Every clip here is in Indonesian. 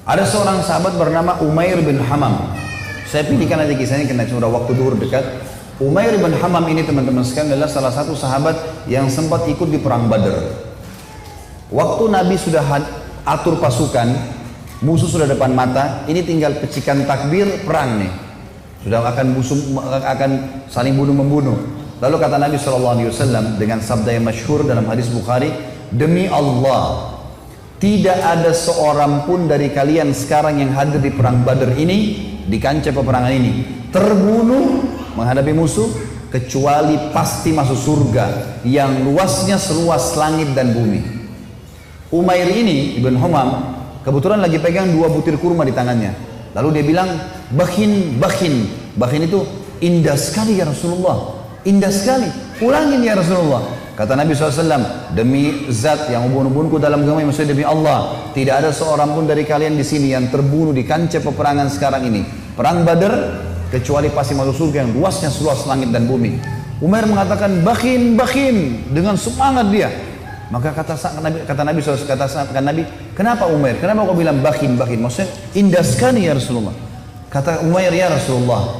Ada seorang sahabat bernama Umair bin Hamam. Saya pilihkan nanti kisahnya karena sudah waktu duhur dekat. Umair bin Hamam ini teman-teman sekalian adalah salah satu sahabat yang sempat ikut di perang Badar. Waktu Nabi sudah atur pasukan, musuh sudah depan mata, ini tinggal pecikan takbir, perang nih. Sudah akan saling bunuh-membunuh. Lalu kata Nabi SAW dengan sabda yang masyhur dalam hadis Bukhari, demi Allah, tidak ada seorang pun dari kalian sekarang yang hadir di perang Badar ini, di kancah peperangan ini, terbunuh menghadapi musuh, kecuali pasti masuk surga yang luasnya seluas langit dan bumi. Umair ini, Ibn Humam, kebetulan lagi pegang 2 butir kurma di tangannya. Lalu dia bilang, bakhin, bakhin. Bakhin itu indah sekali ya Rasulullah. Indah sekali, ulangin ya Rasulullah. Kata Nabi SAW, demi zat yang ubun-ubunku dalam agama, maksudnya demi Allah, tidak ada seorang pun dari kalian di sini yang terbunuh di kancah peperangan sekarang ini, perang Badar, kecuali pasti masuk surga yang luasnya seluas langit dan bumi. Umair mengatakan, bakhin, bakhin, dengan semangat dia. Maka kata Nabi, kenapa Umair? Kenapa kau bilang bakhin, bakhin? Maksudnya indah sekali ya Rasulullah. Kata Umair, ya Rasulullah,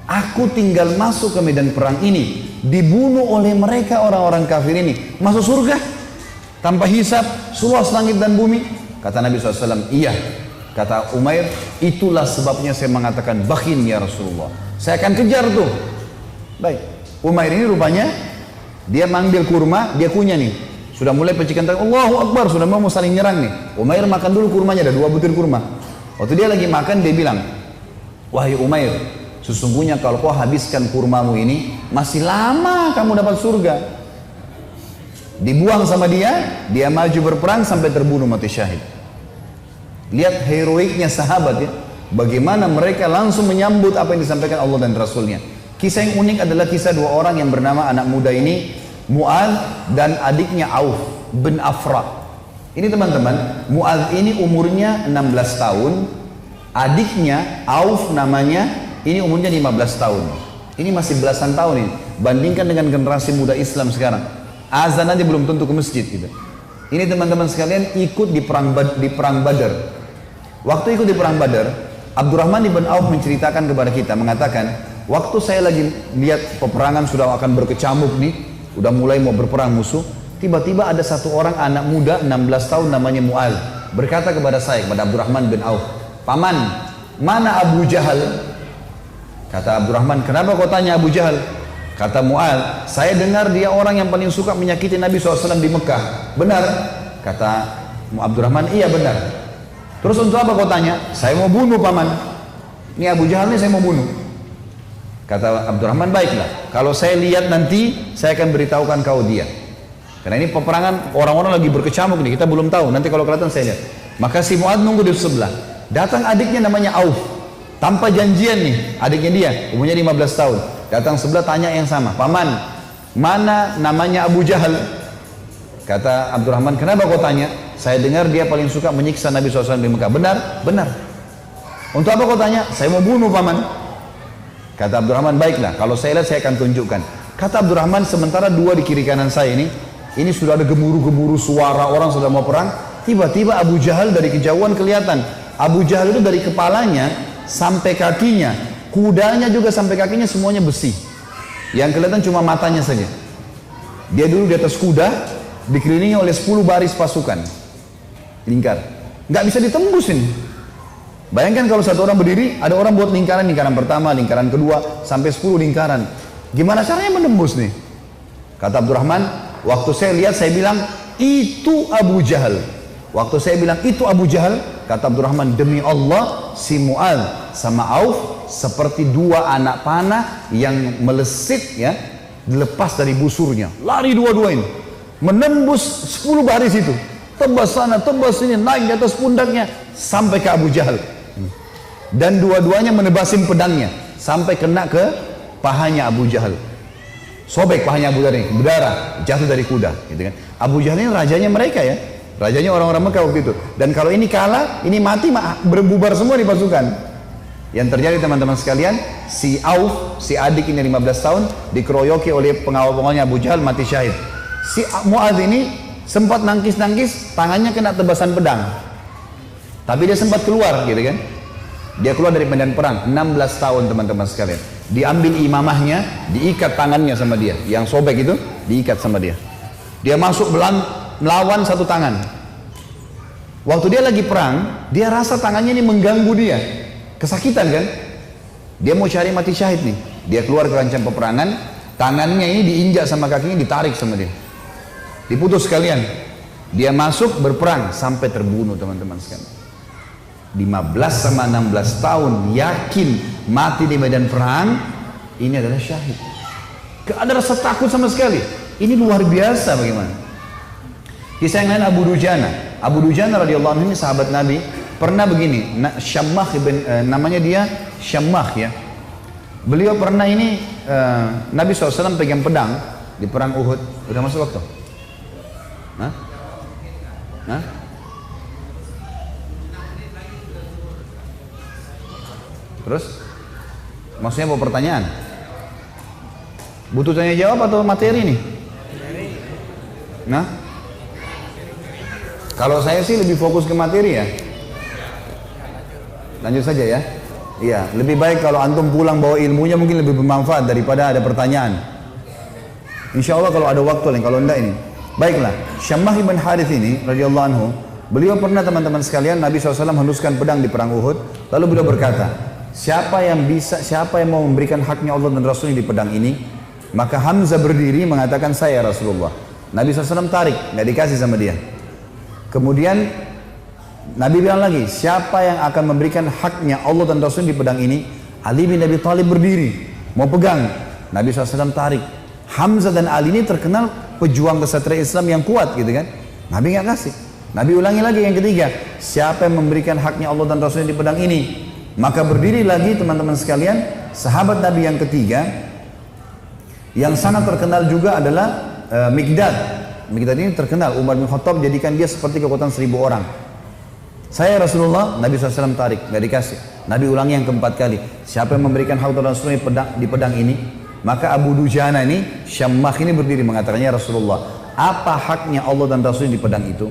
aku tinggal masuk ke medan perang ini, dibunuh oleh mereka orang-orang kafir ini, masuk surga tanpa hisab, seluas langit dan bumi. Kata Nabi SAW, iya. Kata Umair, itulah sebabnya saya mengatakan bakhin ya Rasulullah, saya akan kejar tuh. Baik, Umair ini rupanya dia manggil kurma, dia kunyah nih, sudah mulai pecikan tangan, Allahu Akbar, sudah mau saling nyerang nih. Umair makan dulu kurmanya, ada 2 butir kurma. Waktu dia lagi makan, dia bilang, wahai Umair, sesungguhnya kalau kau habiskan kurmamu ini, masih lama kamu dapat surga. Dibuang sama dia, dia maju berperang sampai terbunuh mati syahid. Lihat heroiknya sahabat ya, bagaimana mereka langsung menyambut apa yang disampaikan Allah dan Rasulnya. Kisah yang unik adalah kisah 2 orang yang bernama anak muda ini, Mu'adz dan adiknya Auf bin Afra. Ini teman-teman, Mu'adz ini umurnya 16 tahun, adiknya Auf namanya, ini umurnya 15 tahun. Ini masih belasan tahun ini. Bandingkan dengan generasi muda Islam sekarang. Azan aja belum tentu ke masjid gitu. Ini teman-teman sekalian ikut di perang Badar. Waktu ikut di perang Badar, Abdurrahman ibn Auf menceritakan kepada kita, mengatakan, waktu saya lagi lihat peperangan sudah akan berkecamuk nih, udah mulai mau berperang musuh, tiba-tiba ada satu orang anak muda 16 tahun namanya Mu'adz berkata kepada saya, kepada Abdurrahman bin Auf, paman, mana Abu Jahal? Kata Abdurrahman, kenapa kau tanya Abu Jahal? Kata Mu'adz, saya dengar dia orang yang paling suka menyakiti Nabi SAW di Mekah. Benar? Kata Abdurrahman, iya benar. Terus untuk apa kau tanya? Saya mau bunuh paman. Ini Abu Jahal ini saya mau bunuh. Kata Abdurrahman, baiklah. Kalau saya lihat nanti, saya akan beritahukan kau dia. Karena ini peperangan orang-orang lagi berkecamuk nih, kita belum tahu. Nanti kalau kelihatan saya lihat. Maka si Mu'adz nunggu di sebelah. Datang adiknya namanya Auf. Tanpa janjian nih, adiknya dia, umurnya 15 tahun. Datang sebelah tanya yang sama, paman, mana namanya Abu Jahal? Kata Abdurrahman, kenapa kau tanya? Saya dengar dia paling suka menyiksa Nabi SAW di Mekah. Benar? Benar. Untuk apa kau tanya? Saya mau bunuh paman. Kata Abdurrahman, baiklah, kalau saya lihat saya akan tunjukkan. Kata Abdurrahman, sementara 2 di kiri kanan saya ini sudah ada gemuruh-gemuruh suara orang sudah mau perang. Tiba-tiba Abu Jahal dari kejauhan kelihatan. Abu Jahal itu dari kepalanya sampai kakinya, kudanya juga sampai kakinya semuanya besi. Yang kelihatan cuma matanya saja. Dia dulu di atas kuda, dikelilingi oleh 10 baris pasukan. Lingkar. Nggak bisa ditembus ini. Bayangkan kalau satu orang berdiri, ada orang buat lingkaran pertama, lingkaran kedua, sampai 10 lingkaran. Gimana caranya menembus nih? Kata Abdurrahman, waktu saya lihat saya bilang, itu Abu Jahal. Waktu saya bilang itu Abu Jahal, kata Abdurrahman, demi Allah, si Mu'adz sama Auf seperti 2 anak panah yang melesit ya, dilepas dari busurnya. Lari dua-dua ini, menembus 10 baris itu, tebas sana, tebas sini, naik di atas pundaknya sampai ke Abu Jahal. Dan dua-duanya menebasin pedangnya sampai kena ke pahanya Abu Jahal. Sobek pahanya Abu Jahal ini, berdarah, jatuh dari kuda, gitu kan. Abu Jahal ini rajanya mereka ya. Rajanya orang-orang Mekah waktu itu. Dan kalau ini kalah, ini mati, berbubar semua di pasukan. Yang terjadi teman-teman sekalian, si Auf, si adik ini 15 tahun, dikeroyoki oleh pengawal-pengawalnya Abu Jahal, mati syahid. Si Mu'adz ini sempat nangkis-nangkis, tangannya kena tebasan pedang. Tapi dia sempat keluar gitu kan. Dia keluar dari medan perang, 16 tahun teman-teman sekalian. Diambil imamahnya, diikat tangannya sama dia. Yang sobek itu, diikat sama dia. Dia masuk melawan satu tangan. Waktu dia lagi perang, dia rasa tangannya ini mengganggu dia. Kesakitan kan? Dia mau cari mati syahid nih. Dia keluar ke kancah peperangan, tangannya ini diinjak sama kakinya, ditarik sama dia. Diputus sekalian. Dia masuk berperang sampai terbunuh teman-teman sekalian. 15 sama 16 tahun yakin mati di medan perang, ini adalah syahid. Gak ada rasa takut sama sekali. Ini luar biasa bagaimana. Kisah yang lain Abu Dujana. Abu Dujana radhiyallahu anhu ini sahabat Nabi, pernah begini, Syammah namanya dia Syammah ya. Beliau pernah ini Nabi SAW pegang pedang di perang Uhud. Udah masuk waktu? Hah? Hah? Terus? Maksudnya mau pertanyaan? Butuh tanya jawab atau materi nih? Nah? Kalau saya sih lebih fokus ke materi ya. Lanjut saja ya. Iya, lebih baik kalau antum pulang bawa ilmunya mungkin lebih bermanfaat daripada ada pertanyaan. Insya Allah kalau ada waktu lain, kalau enggak ini. Baiklah, Syammah bin Harith ini radhiyallahu anhu, beliau pernah teman-teman sekalian, Nabi SAW henuskan pedang di perang Uhud, lalu beliau berkata, siapa yang mau memberikan haknya Allah dan Rasulnya di pedang ini? Maka Hamzah berdiri mengatakan, saya Rasulullah. Nabi SAW tarik, nggak dikasih sama dia. Kemudian Nabi bilang lagi, siapa yang akan memberikan haknya Allah dan Rasulnya di pedang ini? Ali bin Abi Thalib berdiri, mau pegang. Nabi SAW tarik. Hamzah dan Ali ini terkenal pejuang kesatria Islam yang kuat gitu kan. Nabi nggak kasih. Nabi ulangi lagi yang ketiga, siapa yang memberikan haknya Allah dan Rasulnya di pedang ini? Maka berdiri lagi teman-teman sekalian, sahabat Nabi yang ketiga, yang sangat terkenal juga adalah Mikdad. Mikdad ini terkenal, Umar bin Khattab jadikan dia seperti kekuatan 1000 orang. Saya Rasulullah, Nabi SAW tarik, nggak dikasih. Nabi ulangi yang keempat kali, siapa yang memberikan hak Allah Rasulnya di pedang ini? Maka Abu Dujana ini, Syammah ini berdiri mengatakannya, Rasulullah, apa haknya Allah dan Rasulnya di pedang itu?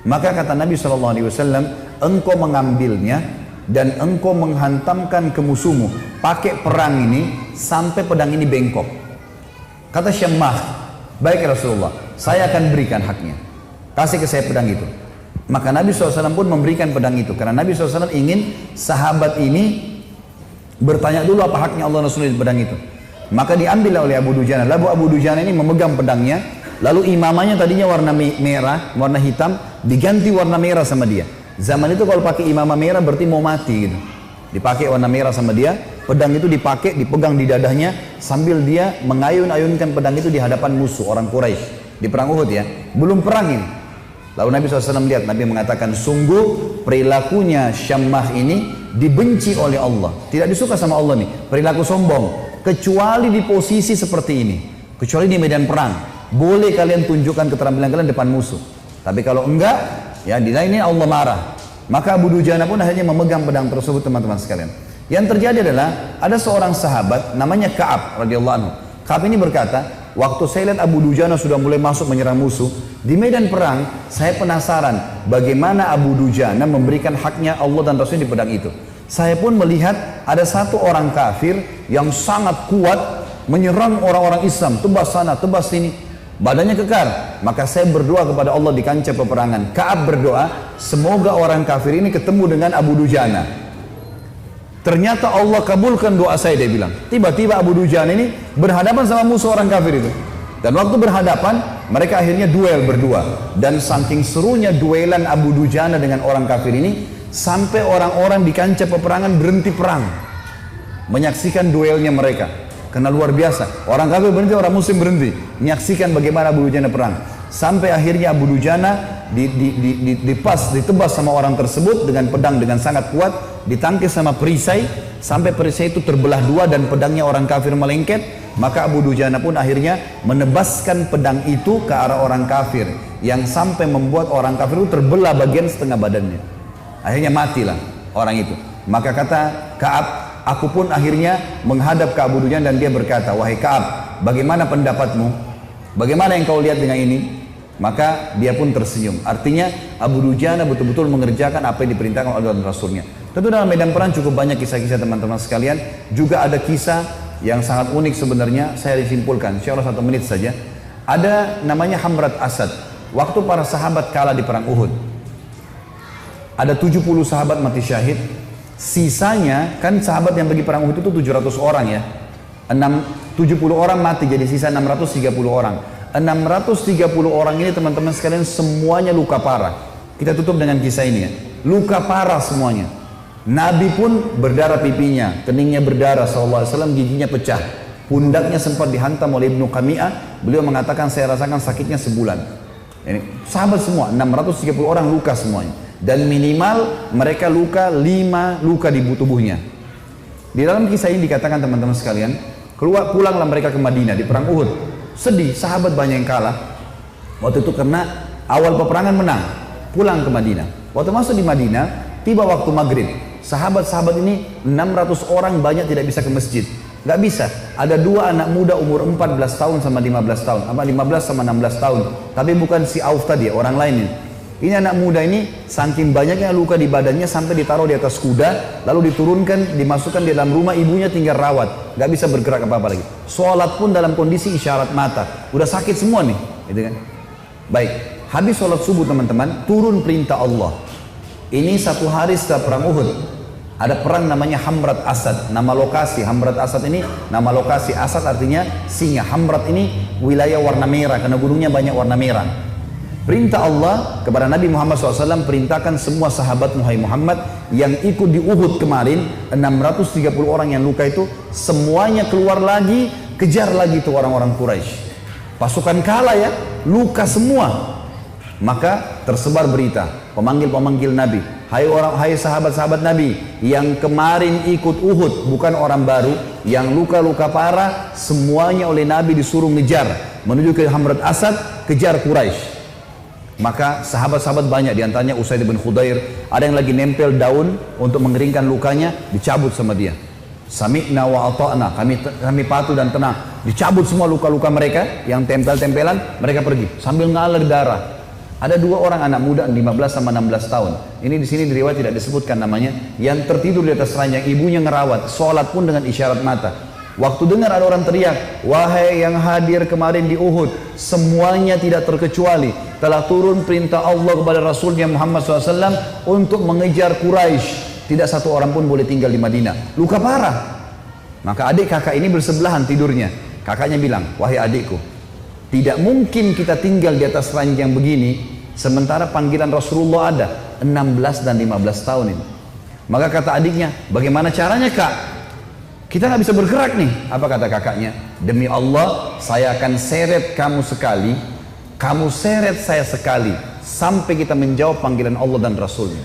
Maka kata Nabi SAW, engkau mengambilnya dan engkau menghantamkan ke musuhmu pakai perang ini sampai pedang ini bengkok. Kata Syammah, baik Rasulullah, saya akan berikan haknya, kasih ke saya pedang itu. Maka Nabi SAW pun memberikan pedang itu, karena Nabi SAW ingin sahabat ini bertanya dulu apa haknya Allah Rasulullah di pedang itu. Maka diambil oleh Abu Dujana. Lalu Abu Dujana ini memegang pedangnya, lalu imamahnya tadinya warna merah, warna hitam, diganti warna merah sama dia. Zaman itu kalau pakai imamah merah berarti mau mati gitu. Dipakai warna merah sama dia, pedang itu dipakai, dipegang di dadahnya sambil dia mengayun-ayunkan pedang itu di hadapan musuh orang Quraisy di perang Uhud ya. Belum perang ini. Lalu Nabi SAW lihat, Nabi mengatakan, sungguh perilakunya Syammah ini dibenci oleh Allah. Tidak disuka sama Allah nih, perilaku sombong. Kecuali di posisi seperti ini, kecuali di medan perang, boleh kalian tunjukkan keterampilan kalian depan musuh. Tapi kalau enggak, ya di lainnya Allah marah. Maka Abu Dujana pun akhirnya memegang pedang tersebut teman-teman sekalian. Yang terjadi adalah ada seorang sahabat namanya Ka'ab radhiyallahu anhu. Ka'ab ini berkata, waktu saya lihat Abu Dujana sudah mulai masuk menyerang musuh di medan perang, saya penasaran bagaimana Abu Dujana memberikan haknya Allah dan Rasulnya di pedang itu. Saya pun melihat ada satu orang kafir yang sangat kuat menyerang orang-orang Islam, tebas sana, tebas sini, badannya kekar. Maka saya berdoa kepada Allah di kancah peperangan. Ka'ab berdoa, semoga orang kafir ini ketemu dengan Abu Dujana. Ternyata Allah kabulkan doa saya, dia bilang. Tiba-tiba Abu Dujana ini berhadapan sama musuh orang kafir itu. Dan waktu berhadapan, mereka akhirnya duel berdua. Dan saking serunya duelan Abu Dujana dengan orang kafir ini, sampai orang-orang di kancah peperangan berhenti perang menyaksikan duelnya mereka, karena luar biasa. Orang kafir berhenti, orang muslim berhenti menyaksikan bagaimana Abu Dujana perang. Sampai akhirnya Abu Dujana ditebas sama orang tersebut dengan pedang dengan sangat kuat, ditangkis sama perisai sampai perisai itu terbelah dua dan pedangnya orang kafir melengket. Maka Abu Dujana pun akhirnya menebaskan pedang itu ke arah orang kafir, yang sampai membuat orang kafir itu terbelah bagian setengah badannya. Akhirnya matilah orang itu. Maka kata Ka'ab, aku pun akhirnya menghadap ke Abu Dujana dan dia berkata, wahai Ka'ab, bagaimana pendapatmu? Bagaimana yang kau lihat dengan ini? Maka dia pun tersenyum. Artinya Abu Dujana betul-betul mengerjakan apa yang diperintahkan oleh Allah dan Rasulnya. Tentu dalam medan perang cukup banyak kisah-kisah teman-teman sekalian. Juga ada kisah yang sangat unik sebenarnya. Saya disimpulkan, insya Allah 1 menit saja. Ada namanya Hamrat Asad. Waktu para sahabat kalah di perang Uhud, ada 70 sahabat mati syahid. Sisanya, kan sahabat yang pergi perang Uhud itu 700 orang ya. 70 orang mati, jadi sisa 630 orang. 630 orang ini teman-teman sekalian semuanya luka parah. Kita tutup dengan kisah ini ya. Luka parah semuanya. Nabi pun berdarah pipinya, keningnya berdarah SAW, giginya pecah. Pundaknya sempat dihantam oleh Ibnu Qami'ah. Beliau mengatakan saya rasakan sakitnya sebulan. Ini sahabat semua, 630 orang luka semuanya. Dan minimal mereka luka 5 luka di tubuhnya. Di dalam kisah ini dikatakan teman-teman sekalian, pulanglah mereka ke Madinah di perang Uhud. Sedih, sahabat banyak yang kalah. Waktu itu karena awal peperangan menang, pulang ke Madinah. Waktu masuk di Madinah, tiba waktu maghrib. Sahabat-sahabat ini 600 orang banyak tidak bisa ke masjid. Nggak bisa. Ada 2 anak muda umur 14 tahun sama 15 tahun. Sama 15 sama 16 tahun. Tapi bukan si Auf tadi, orang lain ini. Ini anak muda ini saking banyaknya luka di badannya sampai ditaruh di atas kuda, lalu diturunkan, dimasukkan di dalam rumah, ibunya tinggal rawat, nggak bisa bergerak apa-apa lagi. Sholat pun dalam kondisi isyarat mata, udah sakit semua nih, gitu kan? Baik, habis sholat subuh teman-teman, turun perintah Allah. Ini 1 hari setelah perang Uhud, ada perang namanya Hamrat Asad, nama lokasi. Hamrat Asad ini nama lokasi. Asad artinya singa. Hamrat ini wilayah warna merah karena gunungnya banyak warna merah. Perintah Allah kepada Nabi Muhammad SAW, perintahkan semua sahabat Muhammad yang ikut di Uhud kemarin, 630 orang yang luka itu, semuanya keluar lagi, kejar lagi itu orang-orang Quraisy. Pasukan kalah ya, luka semua. Maka tersebar berita, pemanggil-pemanggil Nabi, hai sahabat-sahabat Nabi yang kemarin ikut Uhud, bukan orang baru, yang luka-luka parah, semuanya oleh Nabi disuruh ngejar menuju ke Hamrat Asad, kejar Quraisy. Maka sahabat-sahabat banyak, diantaranya Usaid bin Khudair, ada yang lagi nempel daun untuk mengeringkan lukanya, dicabut sama dia. Sami'na wa ata'na, kami patuh dan tenang. Dicabut semua luka-luka mereka yang tempel-tempelan, mereka pergi sambil ngalir darah. Ada 2 orang anak muda 15 sama 16 tahun. Ini di sini di riwayat tidak disebutkan namanya, yang tertidur di atas ranjang, ibunya ngerawat, sholat pun dengan isyarat mata. Waktu dengar ada orang teriak, wahai yang hadir kemarin di Uhud, semuanya tidak terkecuali telah turun perintah Allah kepada Rasulnya Muhammad SAW untuk mengejar Quraisy. Tidak 1 orang pun boleh tinggal di Madinah. Luka parah. Maka adik kakak ini bersebelahan tidurnya. Kakaknya bilang, wahai adikku, tidak mungkin kita tinggal di atas ranjang begini sementara panggilan Rasulullah ada 16 dan 15 tahun ini. Maka kata adiknya, bagaimana caranya kak? Kita nggak bisa bergerak nih. Apa kata kakaknya? Demi Allah, saya akan seret kamu sekali, kamu seret saya sekali, sampai kita menjawab panggilan Allah dan Rasulnya.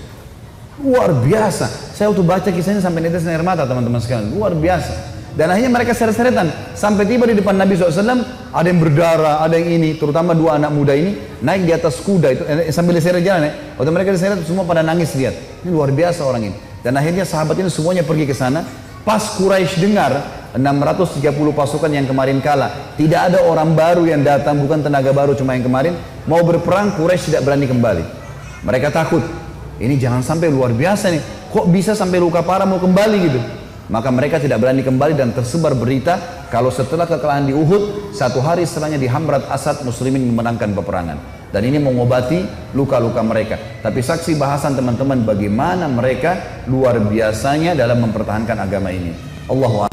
Luar biasa. Saya waktu baca kisahnya sampai netes air mata teman-teman sekalian. Luar biasa. Dan akhirnya mereka seret-seretan sampai tiba di depan Nabi SAW. Ada yang berdarah, ada yang ini. Terutama 2 anak muda ini naik di atas kuda itu sambil diseret jalan ya. Waktu mereka diseret semua pada nangis lihat. Ini luar biasa orang ini. Dan akhirnya sahabat ini semuanya pergi ke sana. Pas Quraisy dengar 630 pasukan yang kemarin kalah, tidak ada orang baru yang datang, bukan tenaga baru cuma yang kemarin, mau berperang, Quraisy tidak berani kembali. Mereka takut, ini jangan sampai luar biasa nih, kok bisa sampai luka parah mau kembali gitu. Maka mereka tidak berani kembali dan tersebar berita kalau setelah kekalahan di Uhud, 1 hari setelahnya di Hamrat Asad, muslimin memenangkan peperangan. Dan ini mengobati luka-luka mereka. Tapi saksi bahasan teman-teman bagaimana mereka luar biasanya dalam mempertahankan agama ini. Allahu a'lam.